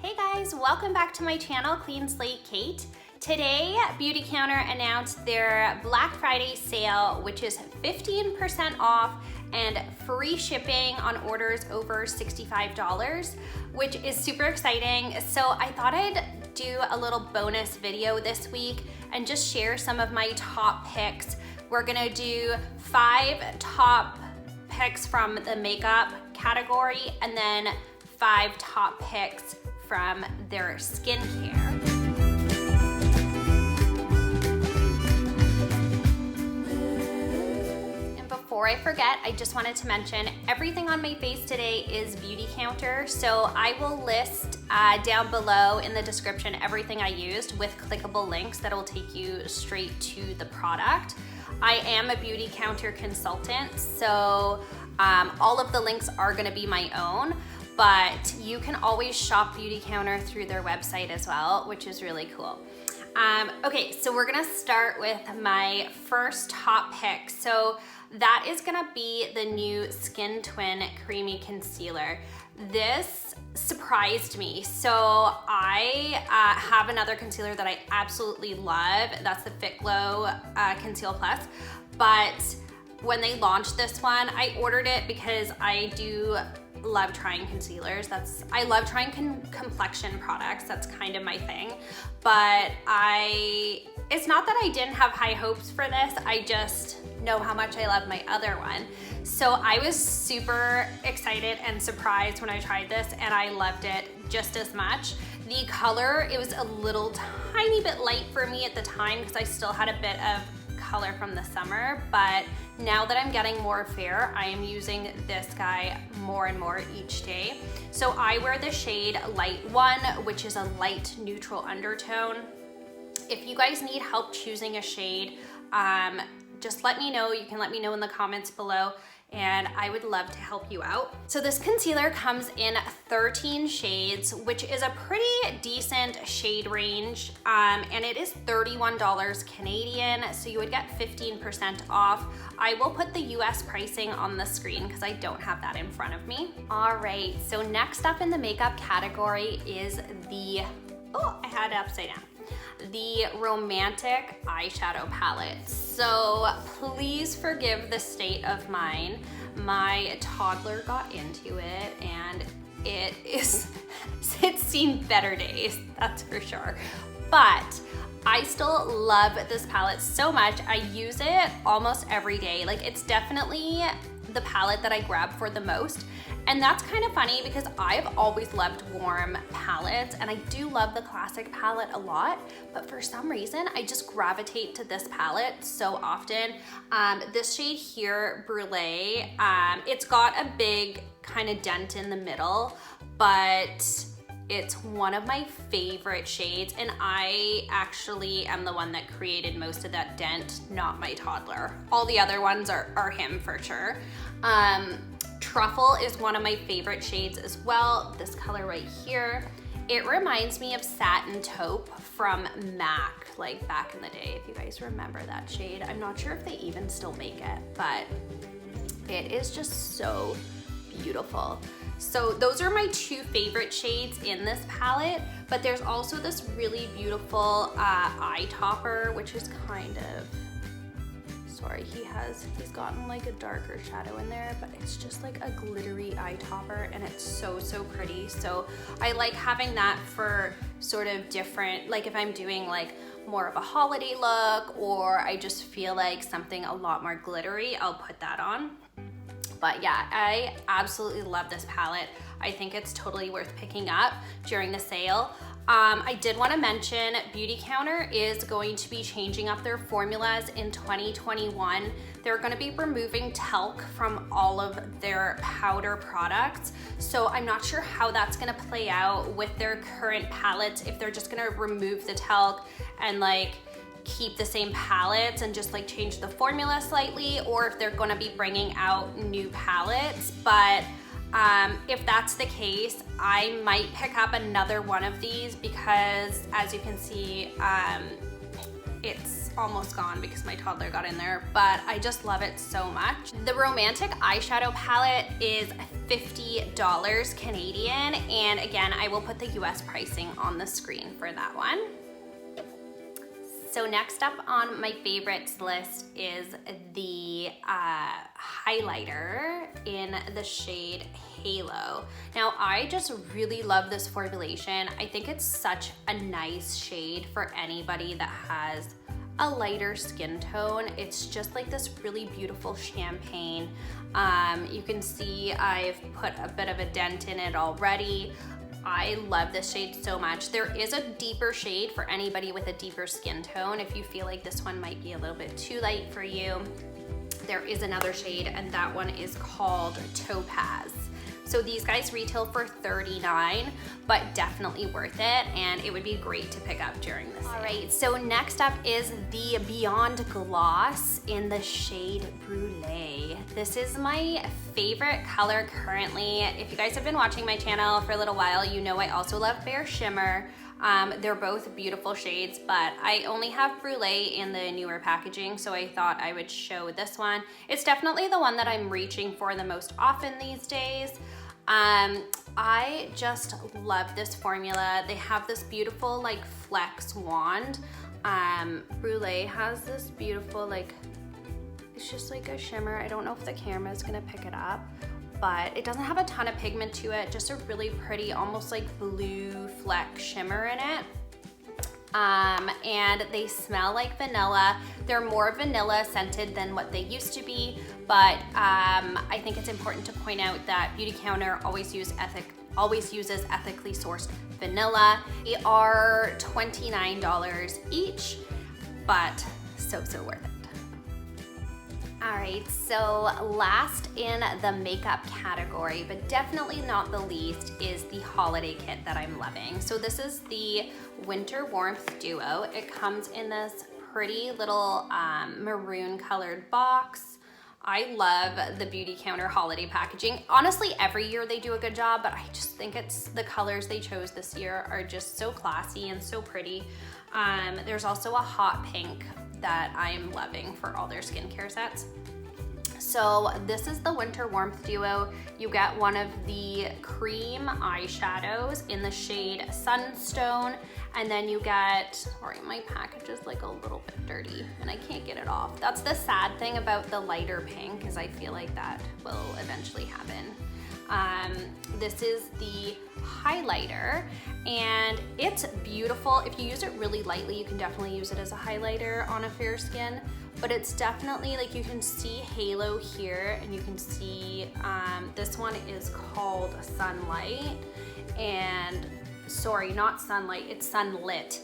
Hey guys, welcome back to my channel, Clean Slate Kate. Today, Beautycounter announced their Black Friday sale, which is 15% off and free shipping on orders over $65, which is super exciting. So I thought I'd do a little bonus video this week and just share some of my top picks. We're gonna do 5 top picks from the makeup category and then 5 top picks from their skincare. And before I forget, I just wanted to mention everything on my face today is Beautycounter, so I will list down below in the description everything I used with clickable links that will take you straight to the product. I am a Beautycounter consultant, so all of the links are gonna be my own, but you can always shop Beautycounter through their website as well, which is really cool. Okay, so we're gonna start with my first top pick. So that is gonna be the new Skin Twin Creamy Concealer. This surprised me. So I have another concealer that I absolutely love. That's the Fit Glow Conceal Plus, but when they launched this one, I ordered it because I do love trying concealers. I love trying complexion products. That's kind of my thing. But it's not that I didn't have high hopes for this. I just know how much I love my other one. So I was super excited and surprised when I tried this, and I loved it just as much. The color, it was a little tiny bit light for me at the time because I still had a bit of color from the summer, but now that I'm getting more fair, I am using this guy more and more each day. So I wear the shade Light 1, which is a light neutral undertone. If you guys need help choosing a shade, just let me know. You can let me know in the comments below, and I would love to help you out. So this concealer comes in 13 shades, which is a pretty decent shade range, and it is $31 Canadian, so you would get 15% off. I will put the US pricing on the screen because I don't have that in front of me. All right, so next up in the makeup category is I had it upside down. The Romantic eyeshadow palette. So please forgive the state of mine. My toddler got into it and it's seen better days, that's for sure. But I still love this palette so much. I use it almost every day. Like, it's definitely the palette that I grab for the most. And that's kind of funny because I've always loved warm palettes, and I do love the classic palette a lot, but for some reason I just gravitate to this palette so often. This shade here, Brulee, it's got a big kind of dent in the middle, but it's one of my favorite shades, and I actually am the one that created most of that dent, not my toddler. All the other ones are him for sure. Truffle is one of my favorite shades as well. This color right here. It reminds me of Satin Taupe from MAC, like back in the day, if you guys remember that shade. I'm not sure if they even still make it, but it is just so beautiful. So those are my 2 favorite shades in this palette, but there's also this really beautiful eye topper, which is kind of, sorry, he's gotten like a darker shadow in there, but it's just like a glittery eye topper, and it's so pretty. So I like having that for sort of different, like if I'm doing like more of a holiday look, or I just feel like something a lot more glittery, I'll put that on. But yeah, I absolutely love this palette. I think it's totally worth picking up during the sale. I did want to mention Beautycounter is going to be changing up their formulas in 2021. They're going to be removing talc from all of their powder products. So I'm not sure how that's going to play out with their current palettes, if they're just going to remove the talc and like keep the same palettes and just like change the formula slightly, or if they're going to be bringing out new palettes. But if that's the case, I might pick up another one of these because, as you can see, it's almost gone because my toddler got in there, but I just love it so much. The Romantic eyeshadow palette is $50 Canadian, and again, I will put the US pricing on the screen for that one. So next up on my favorites list is the highlighter in the shade Halo. Now, I just really love this formulation. I think it's such a nice shade for anybody that has a lighter skin tone. It's just like this really beautiful champagne. You can see I've put a bit of a dent in it already. I love this shade so much. There is a deeper shade for anybody with a deeper skin tone. If you feel like this one might be a little bit too light for you, there is another shade, and that one is called Topaz. So these guys retail for $39, but definitely worth it, and it would be great to pick up during this. All right, so next up is the Beyond Gloss in the shade Brulee. This is my favorite color currently. If you guys have been watching my channel for a little while, you know I also love Bare Shimmer. They're both beautiful shades, but I only have Brulee in the newer packaging, so I thought I would show this one. It's definitely the one that I'm reaching for the most often these days. I just love this formula. They have this beautiful like flex wand. Brulee has this beautiful like, it's just like a shimmer. I don't know if the camera is gonna pick it up, but it doesn't have a ton of pigment to it, just a really pretty, almost like blue fleck shimmer in it. And they smell like vanilla. They're more vanilla scented than what they used to be, but I think it's important to point out that Beautycounter always uses ethically sourced vanilla. They are $29 each, but so worth it. All right, so last in the makeup category, but definitely not the least, is the holiday kit that I'm loving. So this is the Winter Warmth Duo. It comes in this pretty little maroon colored box. I love the Beautycounter holiday packaging. Honestly, every year they do a good job, but I just think it's the colors they chose this year are just so classy and so pretty. There's also a hot pink that I'm loving for all their skincare sets. So this is the Winter Warmth Duo. You get one of the cream eyeshadows in the shade Sunstone, and then you get, sorry, my package is like a little bit dirty and I can't get it off. That's the sad thing about the lighter pink, is I feel like that will eventually happen. This is the highlighter, and it's beautiful. If you use it really lightly, you can definitely use it as a highlighter on a fair skin, but it's definitely like, you can see halo here, and you can see this one is called Sunlight, and sorry, not Sunlight, it's Sunlit.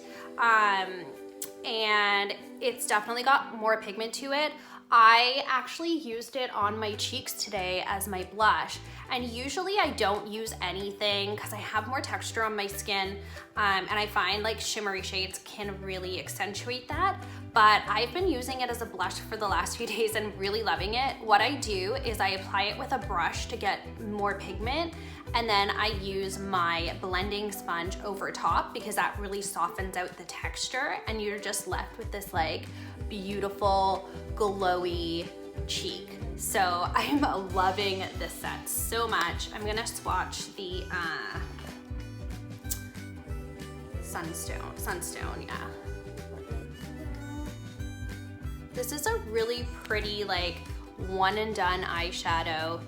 And it's definitely got more pigment to it. I actually used it on my cheeks today as my blush, and usually I don't use anything because I have more texture on my skin, and I find like shimmery shades can really accentuate that, but I've been using it as a blush for the last few days and really loving it. What I do is I apply it with a brush to get more pigment, and then I use my blending sponge over top because that really softens out the texture, and you're just left with this like beautiful glowy cheek. So I'm loving this set so much. I'm gonna swatch the Sunstone, yeah. This is a really pretty like one and done eyeshadow.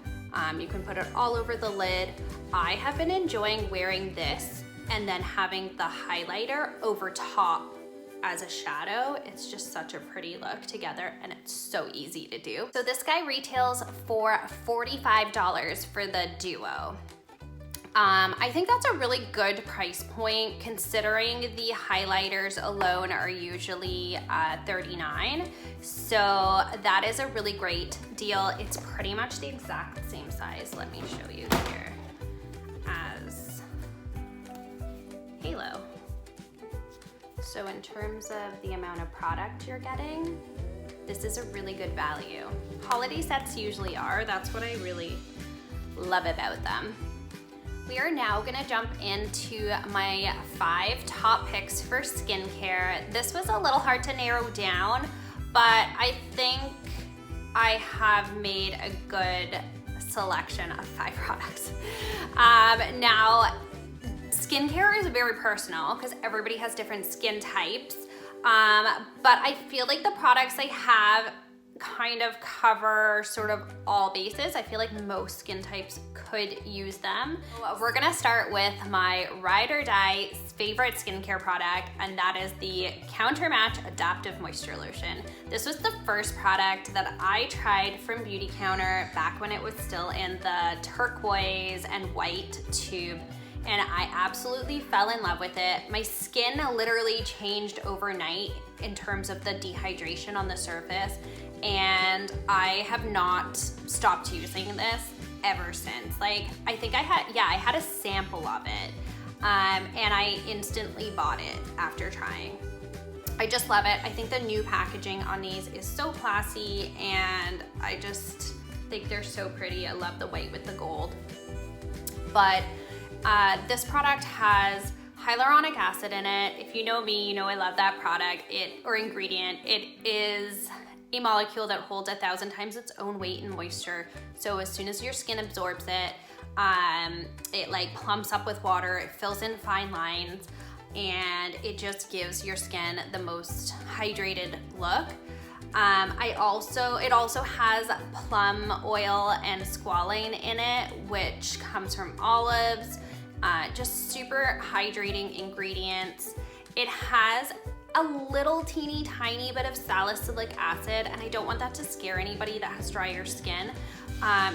You can put it all over the lid. I have been enjoying wearing this and then having the highlighter over top as a shadow. It's just such a pretty look together, and it's so easy to do. So this guy retails for $45 for the duo. I think that's a really good price point considering the highlighters alone are usually $39. So that is a really great deal. It's pretty much the exact same size. Let me show you here as Halo. So in terms of the amount of product you're getting, this is a really good value. Holiday sets usually are. That's what I really love about them. We are now gonna jump into my 5 top picks for skincare. This was a little hard to narrow down, but I think I have made a good selection of 5 products. Now, skincare is very personal because everybody has different skin types, but I feel like the products I have kind of cover sort of all bases. I feel like most skin types could use them. We're gonna start with my ride or die favorite skincare product, and that is the Countermatch Adaptive Moisture Lotion. This was the first product that I tried from Beautycounter back when it was still in the turquoise and white tube, and I absolutely fell in love with it. My skin literally changed overnight in terms of the dehydration on the surface, and I have not stopped using this ever since. Like, I think I had a sample of it, and I instantly bought it after trying. I just love it. I think the new packaging on these is so classy, and I just think they're so pretty. I love the white with the gold. But this product has hyaluronic acid in it. If you know me, you know I love that product, or ingredient. It is a molecule that holds 1,000 times its own weight in moisture. So as soon as your skin absorbs it, it like plumps up with water, it fills in fine lines, and it just gives your skin the most hydrated look. It also has plum oil and squalane in it, which comes from olives. Just super hydrating ingredients. It has a little teeny tiny bit of salicylic acid, and I don't want that to scare anybody that has drier skin,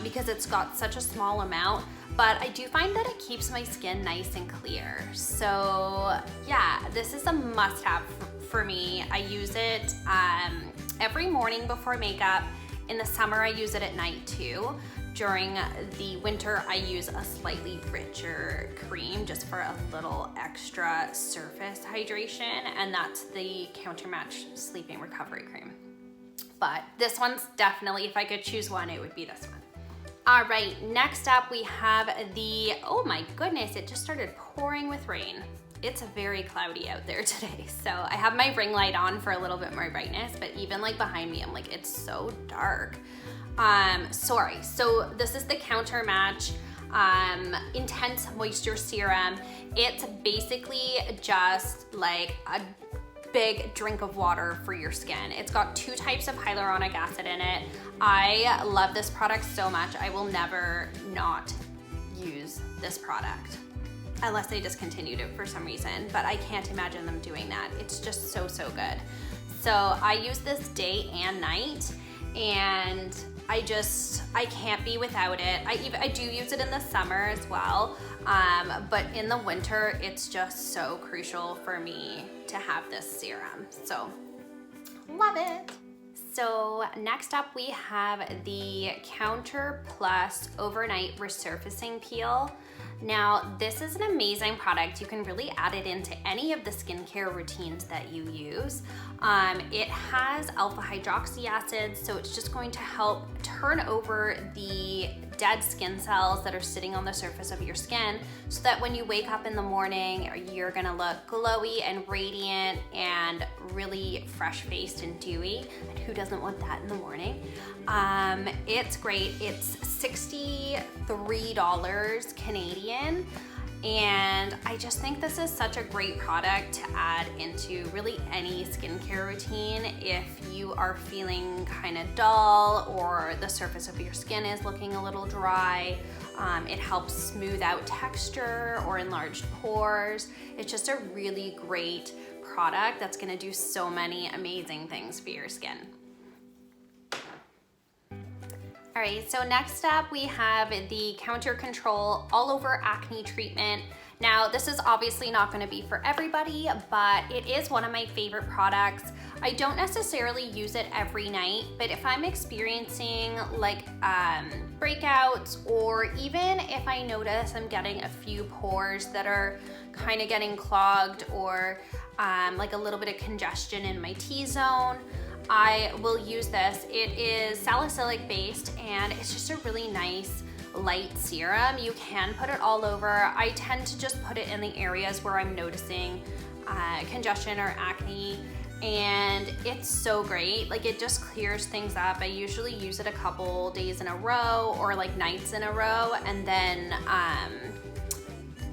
because it's got such a small amount, but I do find that it keeps my skin nice and clear. So yeah, this is a must-have for me. I use it every morning before makeup. In the summer, I use it at night too. During the winter, I use a slightly richer cream just for a little extra surface hydration, and that's the Countermatch Sleeping Recovery Cream. But this one's definitely, if I could choose one, it would be this one. All right, next up we have the, oh my goodness, it just started pouring with rain. It's very cloudy out there today, so I have my ring light on for a little bit more brightness, but even like behind me, I'm like, it's so dark. So this is the Countermatch Intense Moisture Serum. It's basically just like a big drink of water for your skin. It's got 2 types of hyaluronic acid in it. I love this product so much. I will never not use this product, unless they discontinued it for some reason, but I can't imagine them doing that. It's just so, so good. So I use this day and night, and I can't be without it. I do use it in the summer as well, but in the winter, it's just so crucial for me to have this serum. So, love it. So next up we have the Counter Plus Overnight Resurfacing Peel. Now, this is an amazing product. You can really add it into any of the skincare routines that you use. It has alpha hydroxy acid, so it's just going to help turn over the dead skin cells that are sitting on the surface of your skin, so that when you wake up in the morning, you're gonna look glowy and radiant and really fresh-faced and dewy. And who doesn't want that in the morning? It's great. It's $63 Canadian. And I just think this is such a great product to add into really any skincare routine if you are feeling kind of dull or the surface of your skin is looking a little dry. It helps smooth out texture or enlarged pores. It's just a really great product that's gonna do so many amazing things for your skin. All right, so next up we have the Countercontrol All Over Acne Treatment. Now, this is obviously not gonna be for everybody, but it is one of my favorite products. I don't necessarily use it every night, but if I'm experiencing like breakouts, or even if I notice I'm getting a few pores that are kind of getting clogged, or like a little bit of congestion in my T-zone, I will use this. It is salicylic based, and it's just a really nice light serum. You can put it all over. I tend to just put it in the areas where I'm noticing congestion or acne. and it's so great. Like, it just clears things up. I usually use it a couple days in a row or like nights in a row, and then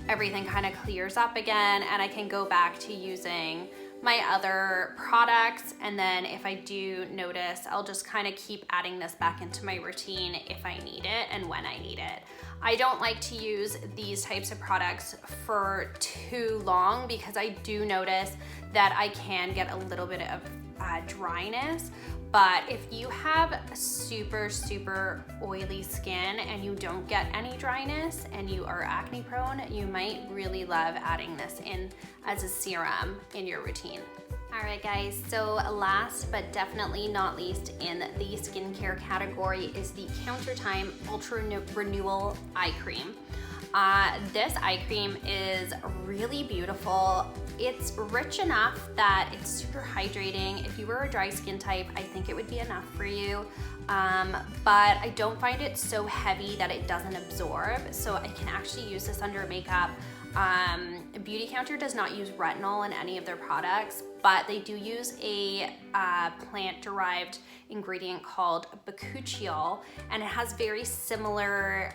everything kind of clears up again, and I can go back to using my other products. And then if I do notice, I'll just kind of keep adding this back into my routine if I need it and when I need it. I don't like to use these types of products for too long because I do notice that I can get a little bit of dryness. But if you have super, super oily skin and you don't get any dryness and you are acne prone, you might really love adding this in as a serum in your routine. All right, guys, so last but definitely not least in the skincare category is the Countertime Ultra Renewal Eye Cream. This eye cream is really beautiful. It's rich enough that it's super hydrating. If you were a dry skin type, I think it would be enough for you. But I don't find it so heavy that it doesn't absorb, so I can actually use this under makeup. Beautycounter does not use retinol in any of their products, but they do use a plant-derived ingredient called bakuchiol, and it has very similar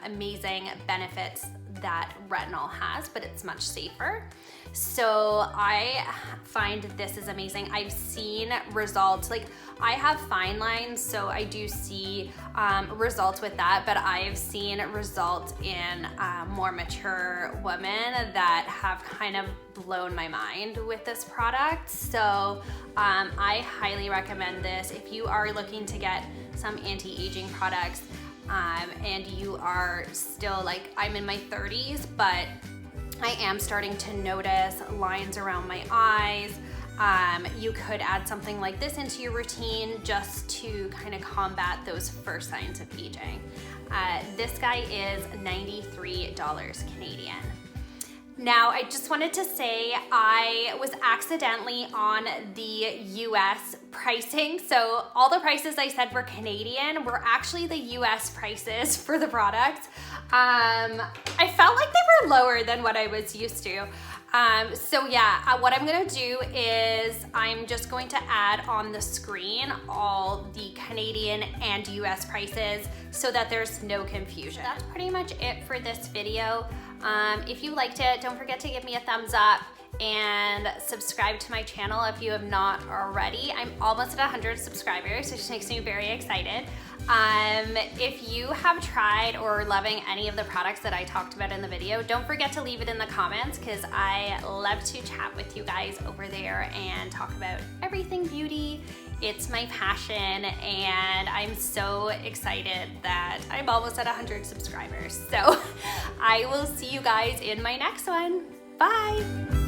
amazing benefits that retinol has, but it's much safer. So I find this is amazing. I've seen results, like I have fine lines, so I do see results with that, but I've seen results in more mature women that have kind of blown my mind with this product. So I highly recommend this if you are looking to get some anti-aging products. And you are still, like, I'm in my 30s, but I am starting to notice lines around my eyes. You could add something like this into your routine just to kind of combat those first signs of aging. This guy is $93 Canadian. Now, I just wanted to say I was accidentally on the US pricing. So all the prices I said were Canadian were actually the US prices for the products. I felt like they were lower than what I was used to. So yeah, what I'm gonna do is I'm just going to add on the screen all the Canadian and US prices so that there's no confusion. That's pretty much it for this video. If you liked it, don't forget to give me a thumbs up and subscribe to my channel if you have not already. I'm almost at 100 subscribers, which makes me very excited. If you have tried or are loving any of the products that I talked about in the video, don't forget to leave it in the comments because I love to chat with you guys over there and talk about everything beauty. It's my passion, and I'm so excited that I'm almost at 100 subscribers. So I will see you guys in my next one. Bye.